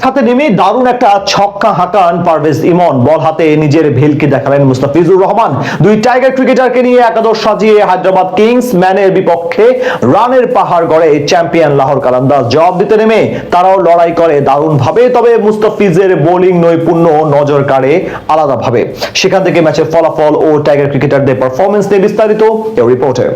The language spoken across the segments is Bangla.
হাতে নেমে দারুণ একটা ছক্কা হাঁকান পারভেজ ইমন। বল হাতে নিজের ভেলকি দেখালেন মুস্তাফিজুর রহমান। দুই টাইগার ক্রিকেটারকে নিয়ে একাদশ সাজিয়ে হায়দ্রাবাদ কিংস ম্যানের বিপক্ষে রানের পাহাড় গড়ে চ্যাম্পিয়ন লাহোর কালান্দার্স। জবাব দিতে নেমে তারাও লড়াই করে দারুণ ভাবে, তবে মুস্তাফিজের বোলিং নৈপুণ্য নজর কাড়ে আলাদাভাবে। সেখান থেকে ম্যাচের ফলাফল ও টাইগার ক্রিকেটারদের পারফরমেন্স নিয়ে বিস্তারিত এই রিপোর্টে।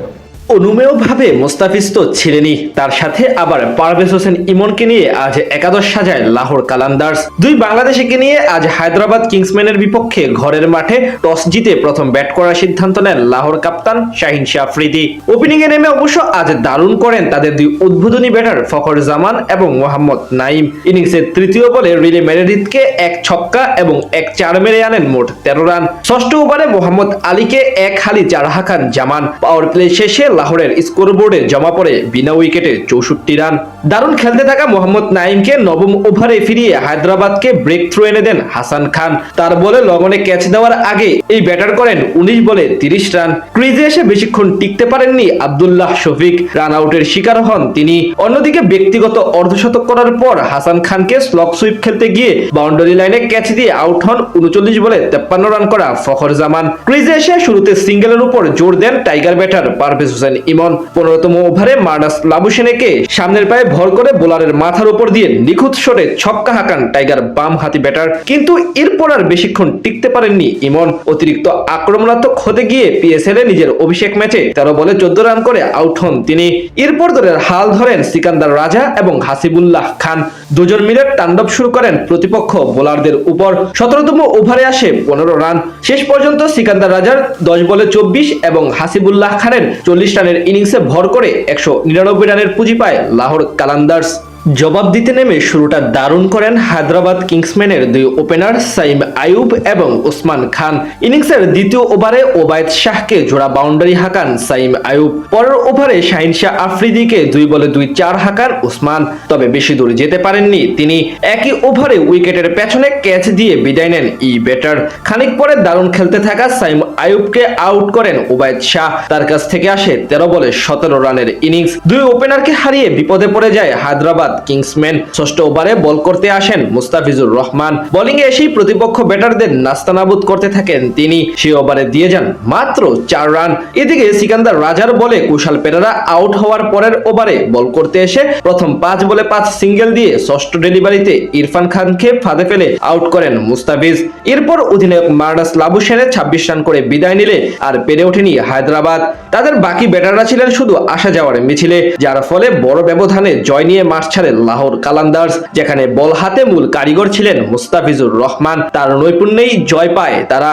অনুমেয়ভাবে মোস্তাফিজ তো ছিলেনই, তার সাথে আবার পারভেজ হোসেন ইমনকে নিয়ে আজ একাদশ সাজায় লাহোর কালান্দার্স। দুই বাংলাদেশিকে নিয়ে আজ হায়দ্রাবাদ কিংসম্যানের বিপক্ষে ঘরের মাঠে টস জিতে প্রথম ব্যাট করার সিদ্ধান্ত নেন লাহোর কাপ্তান শাহিন শাহ আফ্রিদি। ওপেনিং এ নেমে অবশ্য আজ দারুণ করেন তাদের দুই উদ্বোধনী ব্যাটার ফখর জামান এবং মোহাম্মদ নাইম। ইনিংসের তৃতীয় বলে রিলে মেরেদিথকে এক ছক্কা এবং এক চার মেরে আনেন মোট 13 রান। ষষ্ঠ ওভারে মোহাম্মদ আলীকে এক হালি চার হাঁকান জামান। পাওয়ার প্লে শেষে লাহোরের স্কোরবোর্ডে জমা পড়ে বিনা উইকেটে 64 রান। দারুণ খেলতে থাকা মোহাম্মদ নাইমকে নবম ওভারে ফিরিয়ে হায়দ্রাবাদকে ব্রেক থ্রু এনে দেন হাসান খান। তার বলে লগনে ক্যাচ দেওয়ার আগে এই ব্যাটার করেন 19 বলে 30 রান। ক্রিজে এসে বেশিক্ষণ টিকতে পারেননি আব্দুল্লাহ শফিক, রান আউটের শিকার হন তিনি। অন্যদিকে ব্যক্তিগত অর্ধশতক করার পর হাসান খানকে স্লগ সুইপ খেলতে গিয়ে বাউন্ডারি লাইনে ক্যাচ দিয়ে আউট হন 39 বলে 53 রান করা ফখর জামান। ক্রিজে এসে শুরুতে সিঙ্গেলের উপর জোর দেন টাইগার ব্যাটার পারভেজ হোসেন ইমন। 15তম ওভারে মার্নাস লাবুশেনেকে সামনের পায়ে ভর করে বোলারের মাথার উপর দিয়ে নিখুঁত শটে ছক্কা হাঁকান টাইগার বাম হাতি ব্যাটার। কিন্তু এরপর আর বেশিক্ষণ টিকতে পারেননি ইমন। অতিরিক্ত আক্রমণাত্মক হতে গিয়ে পিএসএল এ নিজের অভিষেক ম্যাচে 13 বলে 14 রান করে আউট হন তিনি। এরপর দলের হাল ধরেন সিকান্দার রাজা এবং হাসিবুল্লাহ খান। দুজন মিলে তাণ্ডব শুরু করেন প্রতিপক্ষ বোলারদের উপর। 17তম ওভারে আসে 15 রান। শেষ পর্যন্ত সিকান্দার রাজার 10 বলে 24 এবং হাসিবুল্লাহ খানের 40 রানের ইনিংসে ভর করে 199 রানের পুঁজি পায় লাহোর কালান্দার্স। জবাব দিতে নেমে শুরুটা দারুণ করেন হায়দ্রাবাদ কিংসম্যানের দুই ওপেনার সাইম আয়ুব এবং ওসমান খান। ইনিংসের দ্বিতীয় ওভারে ওবায়দ শাহকে জোড়া বাউন্ডারি হাঁকান সাইম আয়ুব। পরের ওভারে শাহিন শাহ আফ্রিদিকে 2 বলে 2-4 হাঁকান ওসমান, তবে বেশি দূর যেতে পারেননি তিনি। একই ওভারে উইকেটের পেছনে ক্যাচ দিয়ে বিদায় নেন এই ব্যাটার। খানিক পরে দারুণ খেলতে থাকা সাইম আয়ুবকে আউট করেন ওবায়দ শাহ। তার কাছ থেকে আসে 13 বলে 17 রানের ইনিংস। দুই ওপেনারকে হারিয়ে বিপদে পড়ে যায় হায়দ্রাবাদ কিংসম্যান। ষষ্ঠ ওভারে বল করতে আসেন মুস্তাফিজুর রহমান। বোলিং এ এসেই প্রতিপক্ষ ব্যাটারদের নাস্তানাবুদ করতে থাকেন তিনি। সেই ওভারে দিয়ে যান মাত্র 4 রান। এদিকে সিকান্দার রাজার বলে কুশাল পেরেরা আউট হওয়ার পরের ওভারে বল করতে এসে প্রথম 5 বলে 5 সিঙ্গেল দিয়ে ষষ্ঠ ডেলিভারিতে ইরফান খানকে ফাঁদে ফেলে আউট করেন মুস্তাফিজ। এরপর অধিনায়ক মার্নাস লাবুশেনে 26 রান করে বিদায় নিলে আর পেরে ওঠেনি হায়দ্রাবাদ। তাদের বাকি ব্যাটাররা ছিলেন শুধু আসা যাওয়ার মিছিলে, যার ফলে বড় ব্যবধানে জয় নিয়ে মাঠ ছাড়ে লাহোর কালান্দার্স। যেখানে বল হাতে মূল কারিগর ছিলেন মুস্তাফিজুর রহমান, তার নৈপুণ্যেই জয় পায় তারা।